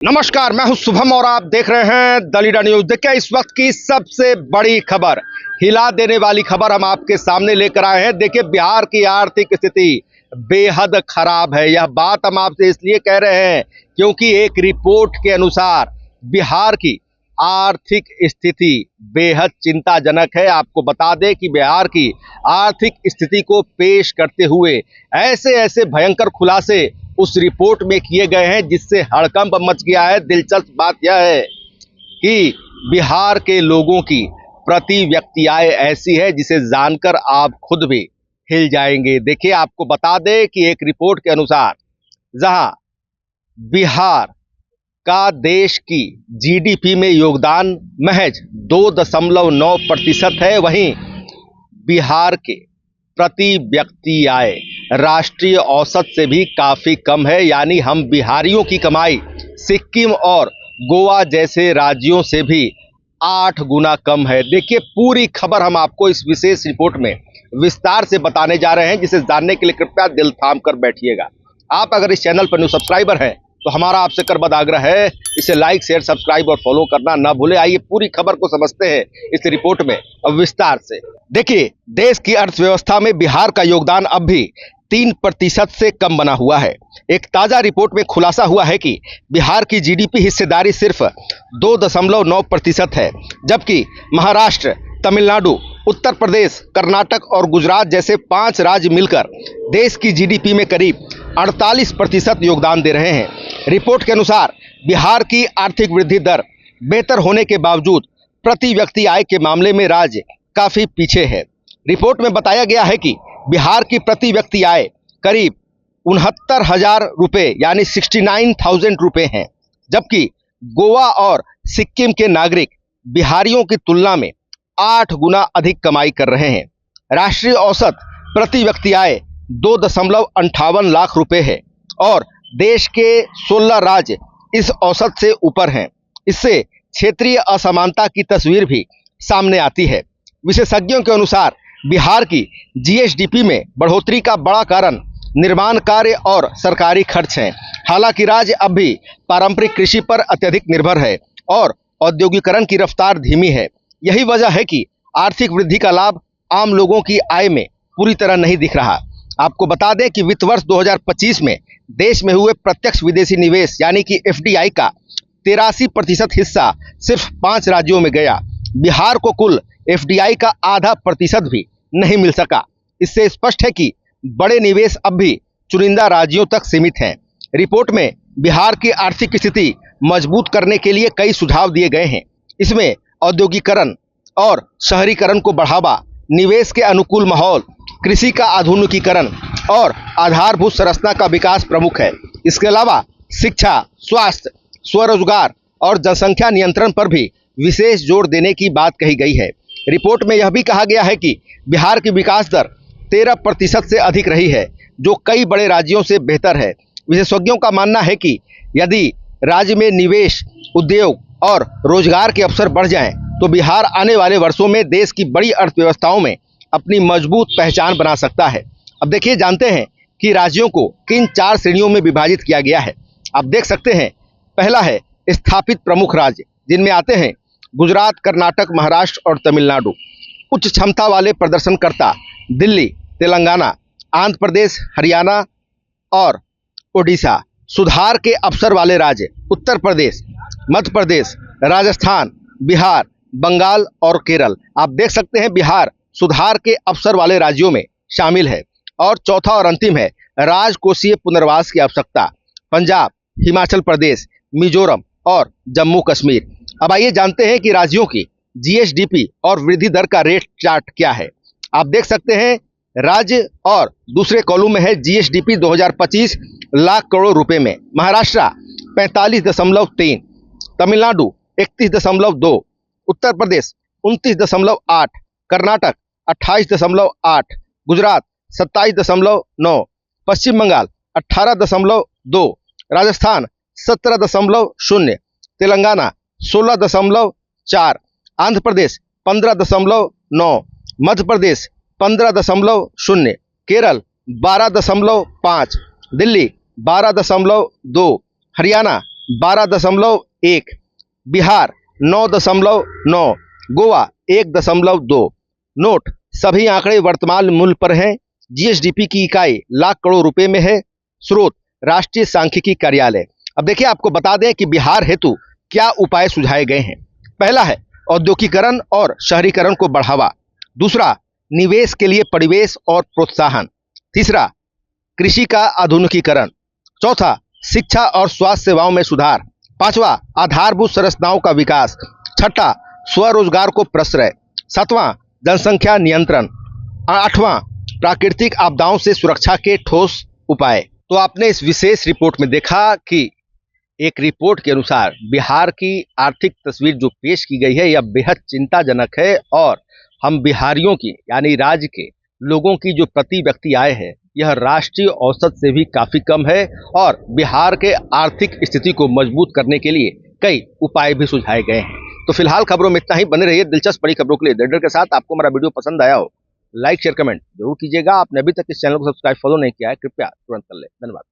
नमस्कार, मैं हूं शुभम और आप देख रहे हैं द लीडर न्यूज। देखिए, इस वक्त की सबसे बड़ी खबर, हिला देने वाली खबर हम आपके सामने लेकर आए हैं। देखिए, बिहार की आर्थिक स्थिति बेहद खराब है। यह बात हम आपसे इसलिए कह रहे हैं क्योंकि एक रिपोर्ट के अनुसार बिहार की आर्थिक स्थिति बेहद चिंताजनक है। आपको बता दें कि बिहार की आर्थिक स्थिति को पेश करते हुए ऐसे ऐसे भयंकर खुलासे उस रिपोर्ट में किए गए हैं जिससे हड़कंप मच गया है। दिलचस्प बात यह है कि बिहार के लोगों की प्रति व्यक्ति आय ऐसी है जिसे जानकर आप खुद भी हिल जाएंगे। देखिए, आपको बता दें कि एक रिपोर्ट के अनुसार जहां बिहार का देश की जीडीपी में योगदान महज 2.9% है, वहीं बिहार के प्रति व्यक्ति आय राष्ट्रीय औसत से भी काफी कम है। यानी हम बिहारियों की कमाई सिक्किम और गोवा जैसे राज्यों से भी 8 गुना कम है। देखिए, पूरी खबर हम आपको इस विशेष रिपोर्ट में विस्तार से बताने जा रहे हैं, जिसे जानने के लिए कृपया दिल थाम कर बैठिएगा। आप अगर इस चैनल पर न्यू सब्सक्राइबर हैं तो हमारा आपसे करबद्ध आग्रह है, इसे लाइक, शेयर, सब्सक्राइब और फॉलो करना ना भूले। आइए पूरी खबर को समझते हैं इस रिपोर्ट में अब विस्तार से। देखिए, देश की अर्थव्यवस्था में बिहार का योगदान अब भी 3% से कम बना हुआ है। एक ताजा रिपोर्ट में खुलासा हुआ है कि बिहार की जीडीपी हिस्सेदारी सिर्फ 2.9% है, जबकि महाराष्ट्र, तमिलनाडु, उत्तर प्रदेश, कर्नाटक और गुजरात जैसे 5 राज्य मिलकर देश की जीडीपी में करीब 48% योगदान दे रहे हैं। रिपोर्ट के अनुसार बिहार की आर्थिक वृद्धि दर बेहतर होने के बावजूद प्रति व्यक्ति आय के मामले में राज्य काफी पीछे है। रिपोर्ट में बताया गया है कि बिहार की प्रति व्यक्ति आय करीब 69,000 रुपये यानी 69,000 रुपये हैं, जबकि गोवा और सिक्किम के नागरिक बिहारियों की तुलना में 8 गुना अधिक कमाई कर रहे हैं। राष्ट्रीय औसत प्रति व्यक्ति आय 2.58 लाख रुपए है और देश के 16 राज्य इस औसत से ऊपर हैं। इससे क्षेत्रीय असमानता की तस्वीर भी सामने आती है। विशेषज्ञों के अनुसार बिहार की जीएसडीपी में बढ़ोतरी का बड़ा कारण निर्माण कार्य और सरकारी खर्च हैं। हालांकि राज्य अब भी पारंपरिक कृषि पर अत्यधिक निर्भर है और औद्योगिकरण की रफ्तार धीमी है। यही वजह है कि आर्थिक वृद्धि का लाभ आम लोगों की आय में पूरी तरह नहीं दिख रहा। आपको बता दें कि वित्त वर्ष 2025 में देश में हुए प्रत्यक्ष विदेशी निवेश यानी कि एफडीआई का 83% हिस्सा सिर्फ 5 राज्यों में गया। बिहार को कुल एफडीआई का आधा प्रतिशत भी नहीं मिल सका। इससे स्पष्ट है कि बड़े निवेश अब भी चुनिंदा राज्यों तक सीमित हैं। रिपोर्ट में बिहार की आर्थिक स्थिति मजबूत करने के लिए कई सुझाव दिए गए हैं। इसमें औद्योगिकरण और शहरीकरण को बढ़ावा, निवेश के अनुकूल माहौल, कृषि का आधुनिकीकरण और आधारभूत संरचना का विकास प्रमुख है। इसके अलावा शिक्षा, स्वास्थ्य, स्वरोजगार और जनसंख्या नियंत्रण पर भी विशेष जोर देने की बात कही गई है। रिपोर्ट में यह भी कहा गया है कि बिहार की विकास दर 13% से अधिक रही है, जो कई बड़े राज्यों से बेहतर है। विशेषज्ञों का मानना है कि यदि राज्य में निवेश, उद्योग और रोजगार के अवसर बढ़ जाएं, तो बिहार आने वाले वर्षों में देश की बड़ी अर्थव्यवस्थाओं में अपनी मजबूत पहचान बना सकता है। अब देखिए, जानते हैं कि राज्यों को किन 4 श्रेणियों में विभाजित किया गया है। आप देख सकते हैं, पहला है स्थापित प्रमुख राज्य, जिनमें आते हैं गुजरात, कर्नाटक, महाराष्ट्र और तमिलनाडु। उच्च क्षमता वाले प्रदर्शनकर्ता दिल्ली, तेलंगाना, आंध्र प्रदेश, हरियाणा और ओडिशा। सुधार के अवसर वाले राज्य उत्तर प्रदेश, मध्य प्रदेश, राजस्थान, बिहार, बंगाल और केरल। आप देख सकते हैं, बिहार सुधार के अवसर वाले राज्यों में शामिल है। और चौथा और अंतिम है राजकोषीय पुनर्वास की आवश्यकता, पंजाब, हिमाचल प्रदेश, मिजोरम और जम्मू कश्मीर। अब आइए जानते हैं कि राज्यों की जीएसडीपी और वृद्धि दर का रेट चार्ट क्या है। आप देख सकते हैं, राज्य और दूसरे कॉलम में है जीएसडीपी 2025 लाख करोड़ रुपए में। महाराष्ट्र 45.3, तमिलनाडु 31.2, उत्तर प्रदेश 29.8, कर्नाटक 28.8, गुजरात 27.9, पश्चिम बंगाल 18.2, राजस्थान 17.0, तेलंगाना 16.4, आंध्र प्रदेश 15.9, मध्य प्रदेश 15.0, केरल 12.5, दिल्ली 12.2, हरियाणा 12.1, बिहार 9.9, गोवा 1.2। नोट, सभी आंकड़े वर्तमान मूल्य पर हैं। जीएसडीपी की इकाई लाख करोड़ रुपए में है। स्रोत, राष्ट्रीय सांख्यिकी कार्यालय। अब देखिए, आपको बता दें कि बिहार हेतु क्या उपाय सुझाए गए हैं। पहला है औद्योगिकरण और शहरीकरण को बढ़ावा। दूसरा, निवेश के लिए परिवेश और प्रोत्साहन। तीसरा, कृषि का आधुनिकीकरण। चौथा, शिक्षा और स्वास्थ्य सेवाओं में सुधार। पांचवा, आधारभूत संरचनाओं का विकास। छठा, स्वरोजगार को प्रश्रय। सातवां, जनसंख्या नियंत्रण। आठवां, प्राकृतिक आपदाओं से सुरक्षा के ठोस उपाय। तो आपने इस विशेष रिपोर्ट में देखा कि एक रिपोर्ट के अनुसार बिहार की आर्थिक तस्वीर जो पेश की गई है, यह बेहद चिंताजनक है और हम बिहारियों की यानी राज्य के लोगों की जो प्रति व्यक्ति आय है, यह राष्ट्रीय औसत से भी काफी कम है और बिहार के आर्थिक स्थिति को मजबूत करने के लिए कई उपाय भी सुझाए गए हैं। तो फिलहाल खबरों में इतना ही। बने रहिए दिलचस्प बड़ी खबरों के लिए दर्डर के साथ। आपको हमारा वीडियो पसंद आया हो, लाइक शेयर कमेंट जरूर कीजिएगा। आपने अभी तक इस चैनल को सब्सक्राइब फॉलो नहीं किया है, कृपया तुरंत कर ले। धन्यवाद।